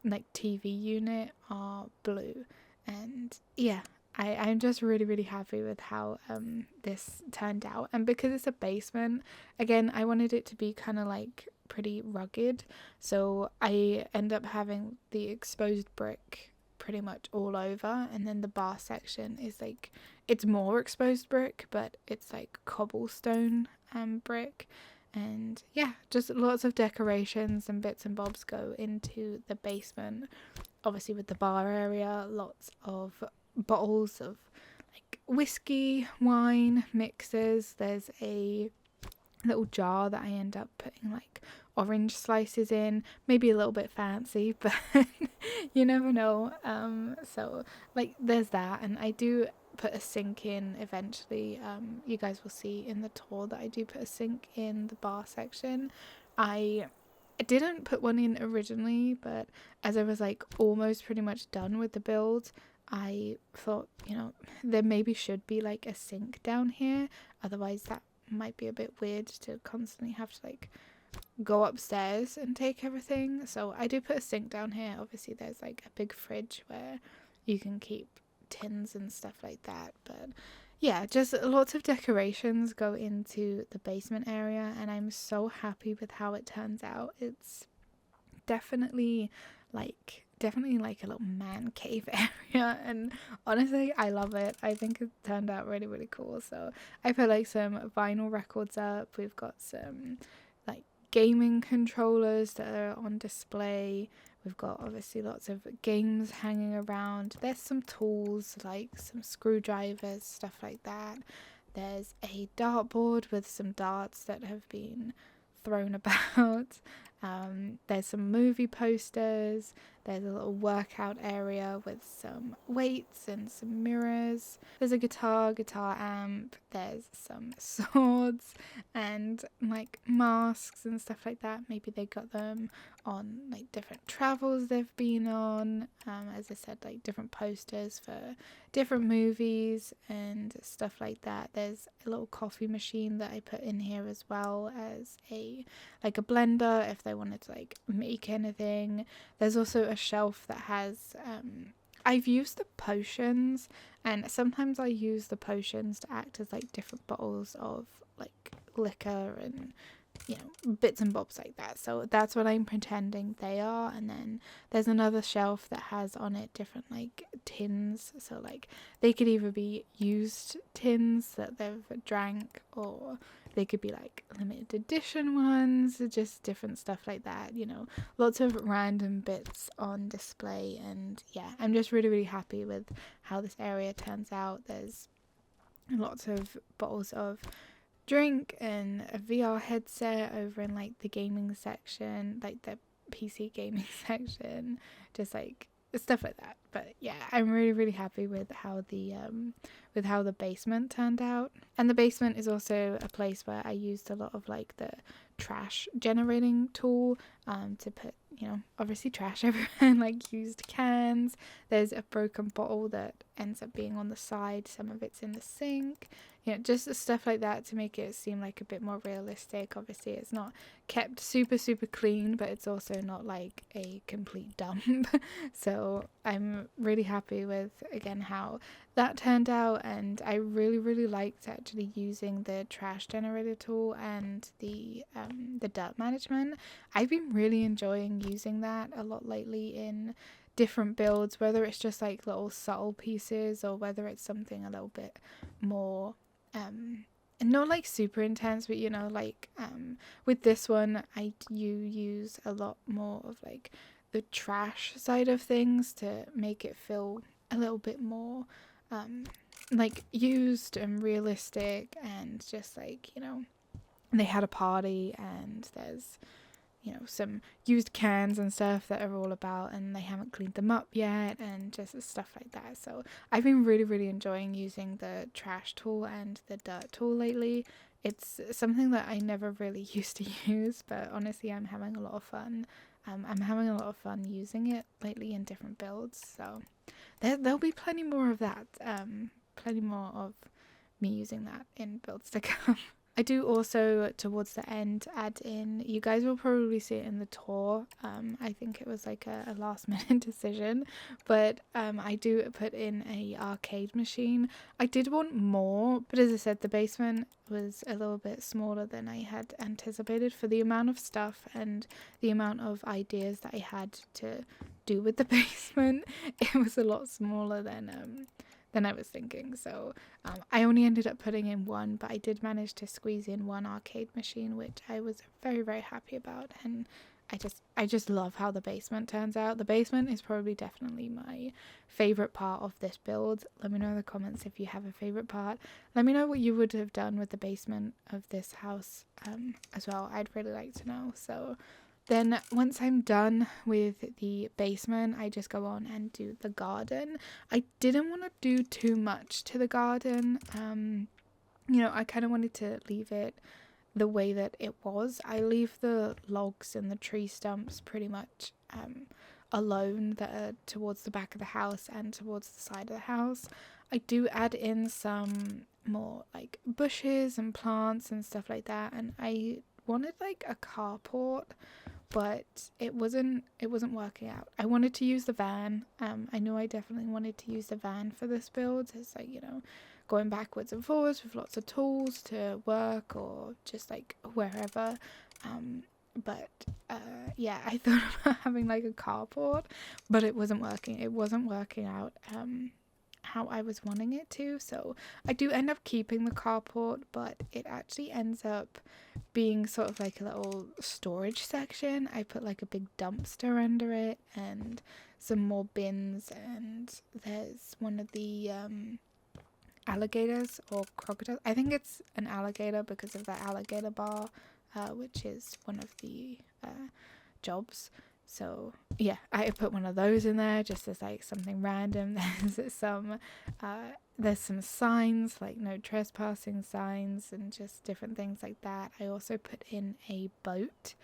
[SPEAKER 1] like TV unit are blue. And yeah, I'm just really happy with how this turned out. And because it's a basement, again, I wanted it to be kind of like pretty rugged, so I end up having the exposed brick pretty much all over, and then the bar section is like, it's more exposed brick, but it's like cobblestone brick. And yeah, just lots of decorations and bits and bobs go into the basement. Obviously with the bar area, lots of bottles of like whiskey, wine, mixers. There's a little jar that I end up putting like orange slices in, maybe a little bit fancy, but you never know. So like there's that, and I do put a sink in eventually. You guys will see in the tour that I do put a sink in the bar section. I didn't put one in originally, but as I was like almost pretty much done with the build, I thought, there maybe should be like a sink down here, otherwise that might be a bit weird to constantly have to like go upstairs and take everything. So I do put a sink down here. Obviously there's like a big fridge where you can keep tins and stuff like that. But yeah, just lots of decorations go into the basement area, and I'm so happy with how it turns out. It's definitely like a little man cave area, and honestly I love it. I think it turned out really cool. So I put like some vinyl records up. We've got some like gaming controllers that are on display. We've got obviously lots of games hanging around. There's some tools like some screwdrivers, stuff like that. There's a dartboard with some darts that have been thrown about. There's some movie posters. There's a little workout area with some weights and some mirrors. There's a guitar amp. There's some swords and like masks and stuff like that. Maybe they got them on like different travels they've been on. As I said, like different posters for different movies and stuff like that. There's a little coffee machine that I put in here, as well as a blender if they wanted to like make anything. There's also a shelf that has I've used the potions, and sometimes I use the potions to act as like different bottles of like liquor and bits and bobs like that. So that's what I'm pretending they are. And then there's another shelf that has on it different like tins, so like they could either be used tins that they've drank, or they could be like limited edition ones, just different stuff like that. Lots of random bits on display. And yeah, I'm just really happy with how this area turns out. There's lots of bottles of drink and a VR headset over in like the gaming section, like the PC gaming section, just like stuff like that. But yeah, I'm really happy with how the basement turned out. And the basement is also a place where I used a lot of like the trash generating tool to put obviously trash everywhere, like used cans. There's a broken bottle that ends up being on the side, some of it's in the sink, just stuff like that to make it seem like a bit more realistic. Obviously it's not kept super clean, but it's also not like a complete dump. So I'm really happy with, again, how that turned out, and I really liked actually using the trash generator tool and the dirt management. I've been really enjoying using that a lot lately in different builds, whether it's just like little subtle pieces or whether it's something a little bit more not like super intense, but like with this one you use a lot more of like the trash side of things to make it feel a little bit more like used and realistic, and just like they had a party and there's some used cans and stuff that are all about, and they haven't cleaned them up yet, and just stuff like that. So I've been really enjoying using the trash tool and the dirt tool lately. It's something that I never really used to use, but honestly I'm having a lot of fun. I'm having a lot of fun using it lately in different builds, so there'll be plenty more of that, plenty more of me using that in builds to come. I do also, towards the end, add in, you guys will probably see it in the tour, I think it was like a last minute decision, but I do put in a arcade machine. I did want more, but as I said, the basement was a little bit smaller than I had anticipated for the amount of stuff and the amount of ideas that I had to do with the basement. It was a lot smaller than I was thinking. So I only ended up putting in one, but I did manage to squeeze in one arcade machine, which I was very happy about. And I just love how the basement turns out. The basement is probably definitely my favorite part of this build. Let me know in the comments if you have a favorite part. Let me know what you would have done with the basement of this house as well. I'd really like to know. So then once I'm done with the basement, I just go on and do the garden. I didn't want to do too much to the garden. I kind of wanted to leave it the way that it was. I leave the logs and the tree stumps pretty much alone that are towards the back of the house and towards the side of the house. I do add in some more like bushes and plants and stuff like that, and I wanted like a carport, but it wasn't working out. I wanted to use the van. I knew I definitely wanted to use the van for this build. It's like, going backwards and forwards with lots of tools to work or just like wherever. But yeah, I thought about having like a carport, but it wasn't working. It wasn't working out how I was wanting it to. So I do end up keeping the carport, but it actually ends up being sort of like a little storage section. I put like a big dumpster under it and some more bins, and there's one of the alligators or crocodiles. I think it's an alligator because of that alligator bar, which is one of the jobs. So yeah, I put one of those in there just as like something random. There's some signs, like no trespassing signs, and just different things like that. I also put in a boat,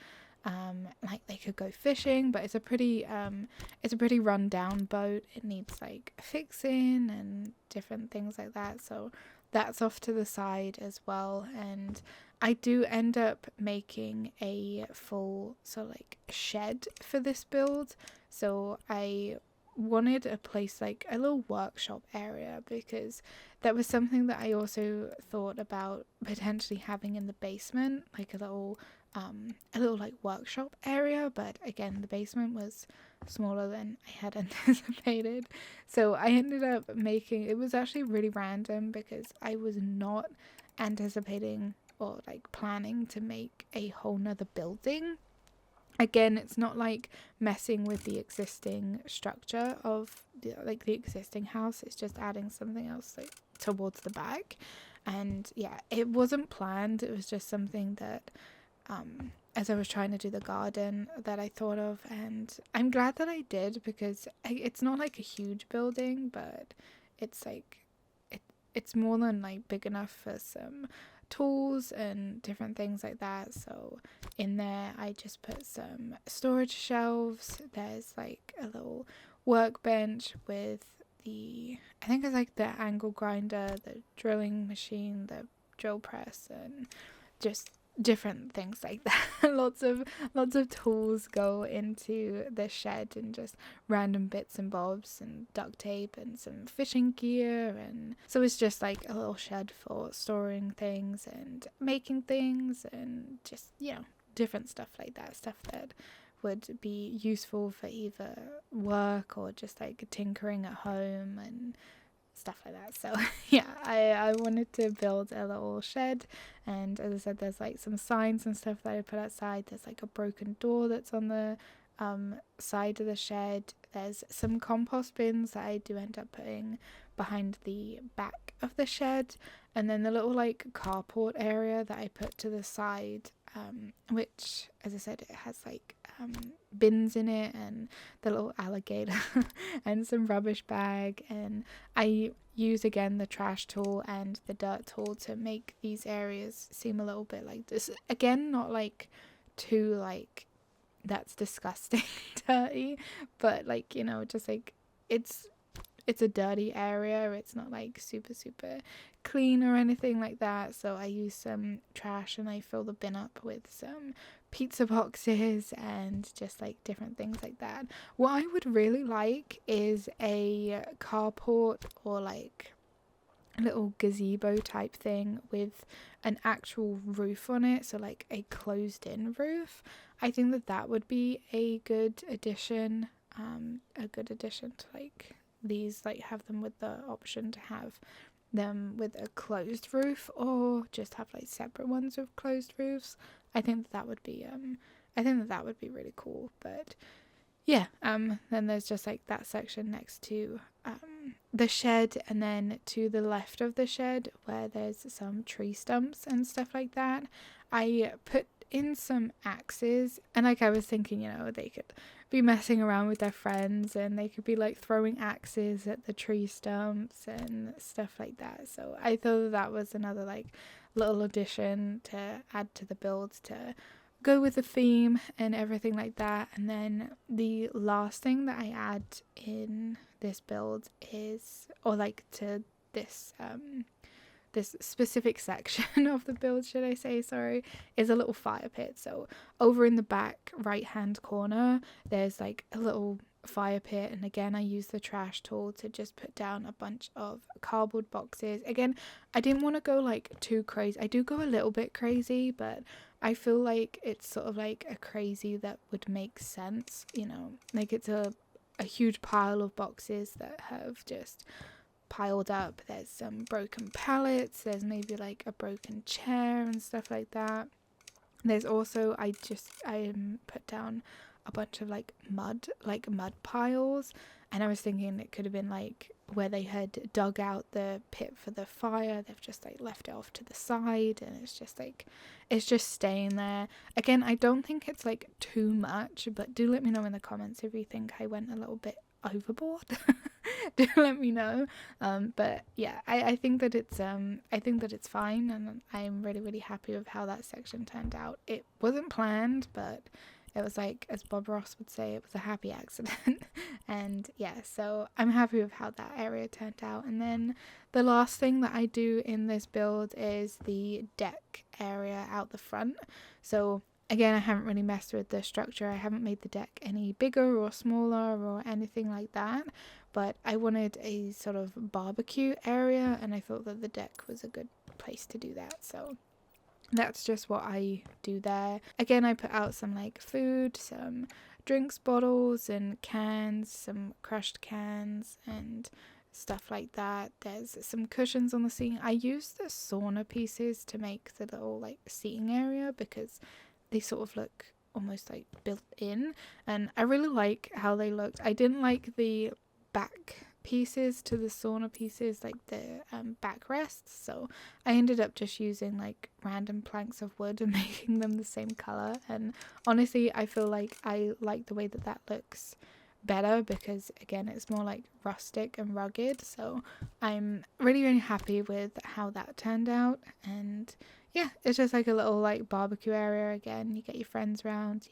[SPEAKER 1] like they could go fishing, but it's a pretty run down boat. It needs like fixing and different things like that. So that's off to the side as well. And I do end up making a full like shed for this build. So I wanted a place like a little workshop area, because that was something that I also thought about potentially having in the basement, like a little like workshop area. But again, the basement was smaller than I had anticipated, so I ended up making, it was actually really random because I was not anticipating or like planning to make a whole nother building. Again, it's not like messing with the existing structure of the existing house. It's just adding something else like towards the back. And yeah, it wasn't planned. It was just something that as I was trying to do the garden that I thought of, and I'm glad that I did, because it's not like a huge building, but it's like it's more than like big enough for some tools and different things like that. So in there I just put some storage shelves. There's like a little workbench with I think it's like the angle grinder, the drilling machine, the drill press, and just different things like that. lots of tools go into the shed, and just random bits and bobs and duct tape and some fishing gear, and so it's just like a little shed for storing things and making things, and just, different stuff like that, stuff that would be useful for either work or just like tinkering at home and stuff like that. So yeah, I wanted to build a little shed, and as I said, there's like some signs and stuff that I put outside. There's like a broken door that's on the side of the shed. There's some compost bins that I do end up putting behind the back of the shed, and then the little like carport area that I put to the side, which, as I said, it has like bins in it, and the little alligator and some rubbish bag, and I use again the trash tool and the dirt tool to make these areas seem a little bit like this. Again, not like too like that's disgusting dirty, but like, just like it's a dirty area. It's not like super clean or anything like that. So I use some trash and I fill the bin up with some pizza boxes and just like different things like that. What I would really like is a carport or like a little gazebo type thing with an actual roof on it, so like a closed in roof. I think that would be a good addition, to like these, like have them with the option to have them with a closed roof, or just have like separate ones with closed roofs. I think that would be really cool. But yeah, then there's just like that section next to the shed, and then to the left of the shed where there's some tree stumps and stuff like that, I put in some axes, and like I was thinking, they could be messing around with their friends and they could be like throwing axes at the tree stumps and stuff like that. So I thought that was another like little addition to add to the build to go with the theme and everything like that. And then the last thing that I add in this build is, or like to this this specific section of the build, should I say, sorry, is a little fire pit. So over in the back right hand corner, there's like a little fire pit, and again I use the trash tool to just put down a bunch of cardboard boxes. Again, I didn't want to go like too crazy. I do go a little bit crazy, but I feel like it's sort of like a crazy that would make sense, like it's a huge pile of boxes that have just piled up. There's some broken pallets, there's maybe like a broken chair and stuff like that. There's also, I put down a bunch of like mud piles, and I was thinking it could have been like where they had dug out the pit for the fire, they've just like left it off to the side, and it's just staying there. Again, I don't think it's like too much, but do let me know in the comments if you think I went a little bit overboard. Do let me know. But yeah, I think that it's fine, and I'm really happy with how that section turned out. It wasn't planned, but it was like, as Bob Ross would say, it was a happy accident. And yeah, so I'm happy with how that area turned out. And then the last thing that I do in this build is the deck area out the front. So again, I haven't really messed with the structure. I haven't made the deck any bigger or smaller or anything like that, but I wanted a sort of barbecue area, and I thought that the deck was a good place to do that. So that's just what I do there. Again, I put out some like food, some drinks bottles and cans, some crushed cans and stuff like that. There's some cushions on the seating. I used the sauna pieces to make the little like seating area because they sort of look almost like built in, and I really like how they looked. I didn't like the back pieces to the sauna pieces, like the backrests, so I ended up just using like random planks of wood and making them the same color. And honestly, I feel like I like the way that looks better because again, it's more like rustic and rugged. So I'm really happy with how that turned out. And yeah, it's just like a little like barbecue area. Again, you get your friends around,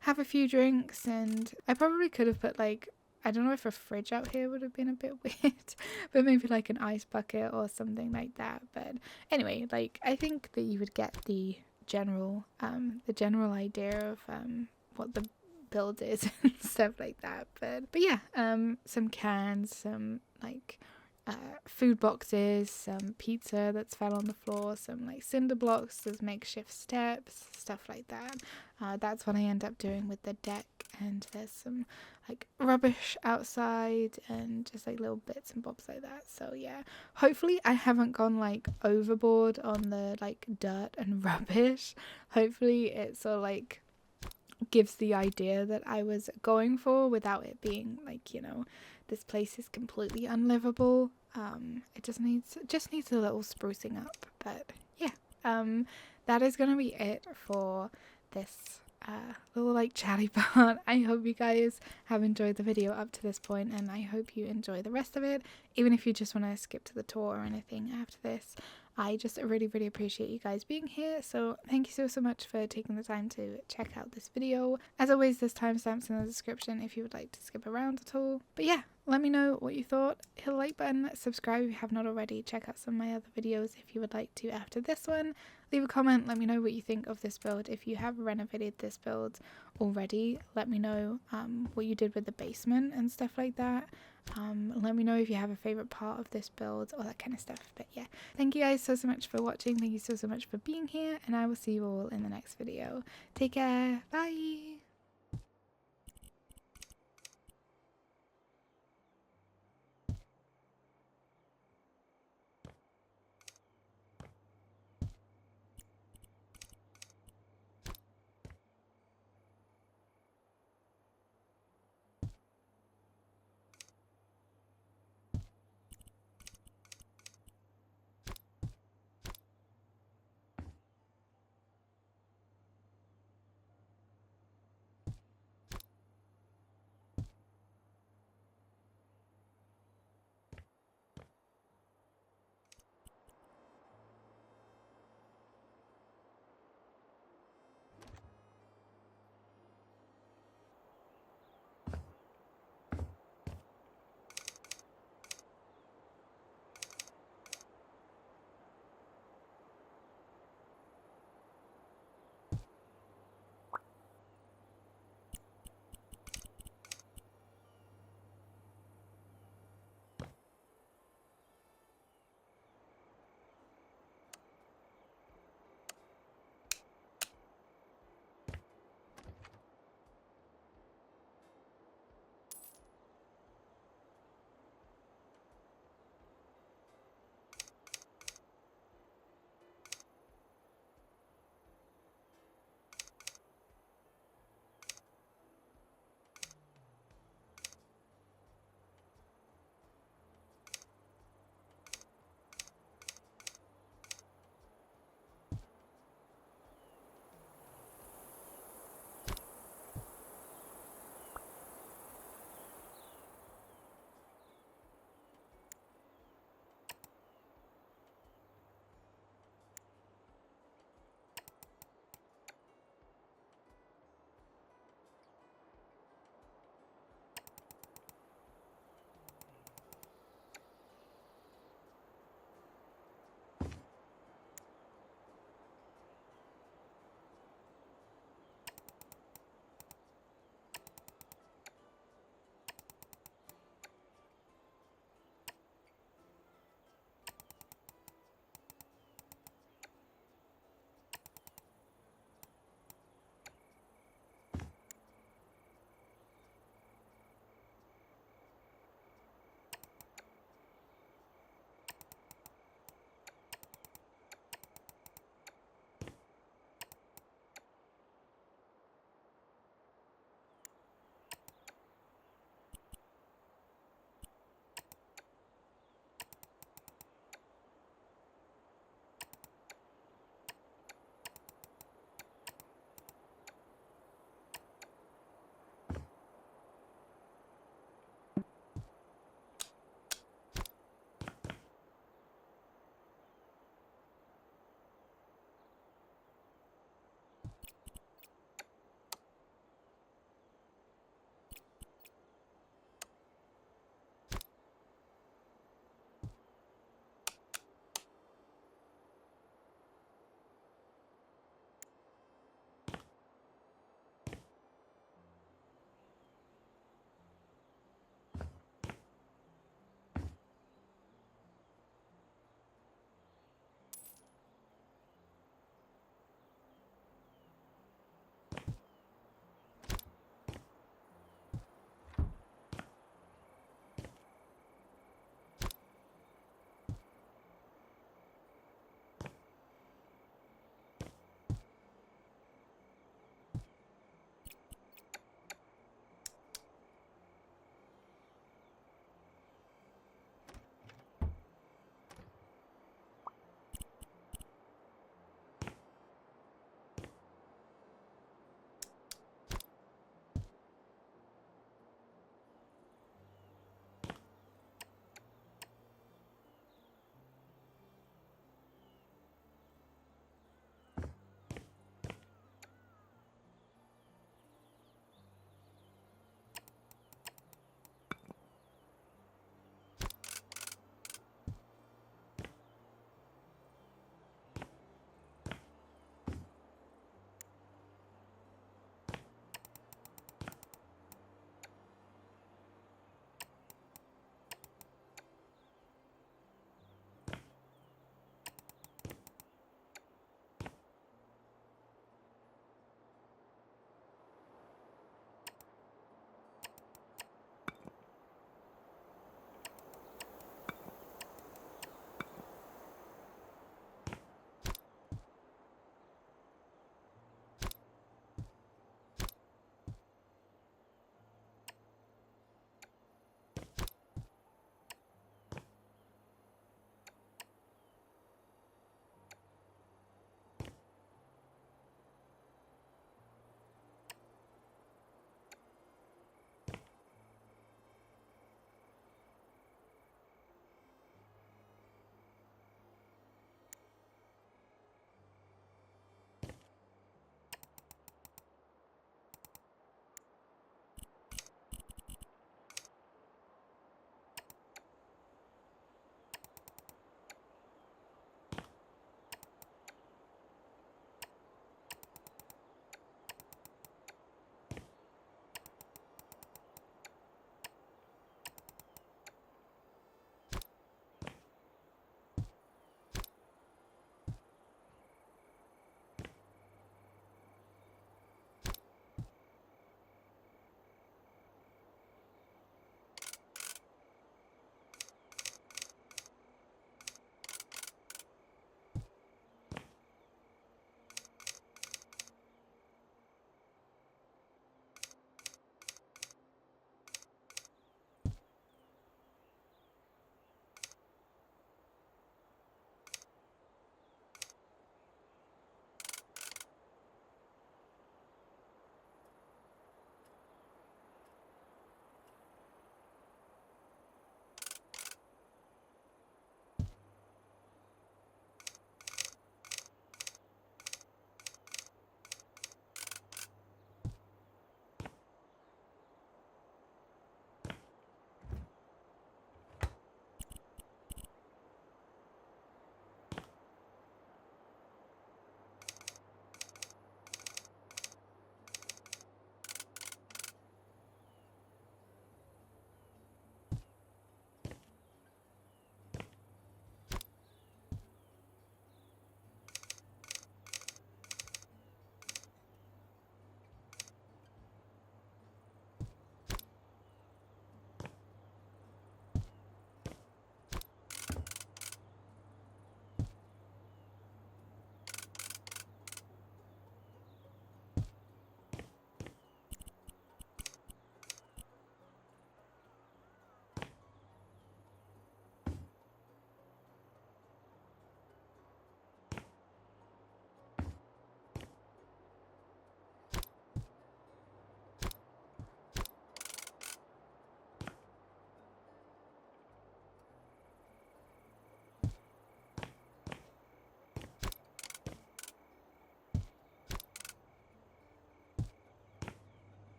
[SPEAKER 1] have a few drinks, and I probably could have put like, I don't know if a fridge out here would have been a bit weird, but maybe like an ice bucket or something like that. But anyway, like I think that you would get the the general idea of what the build is and stuff like that. But yeah, some cans, some like food boxes, some pizza that's fell on the floor, some like cinder blocks, there's makeshift steps, stuff like that. That's what I end up doing with the deck, and there's some like rubbish outside and just like little bits and bobs like that. So yeah, hopefully I haven't gone like overboard on the like dirt and rubbish. Hopefully it sort of like gives the idea that I was going for without it being like, you know, this place is completely unlivable. It just needs a little sprucing up. But yeah, that is gonna be it for this little like chatty part. I hope you guys have enjoyed the video up to this point, and I hope you enjoy the rest of it, even if you just want to skip to the tour or anything after this. I just really appreciate you guys being here, so thank you so much for taking the time to check out this video. As always, there's timestamps in the description if you would like to skip around at all. But yeah, let me know what you thought. Hit the like button, subscribe if you have not already, check out some of my other videos if you would like to after this one. Leave a comment, let me know what you think of this build. If you have renovated this build already, let me know what you did with the basement and stuff like that. Let me know if you have a favorite part of this build, all that kind of stuff. But yeah, thank you guys so much for watching, thank you so much for being here, and I will see you all in the next video. Take care, bye.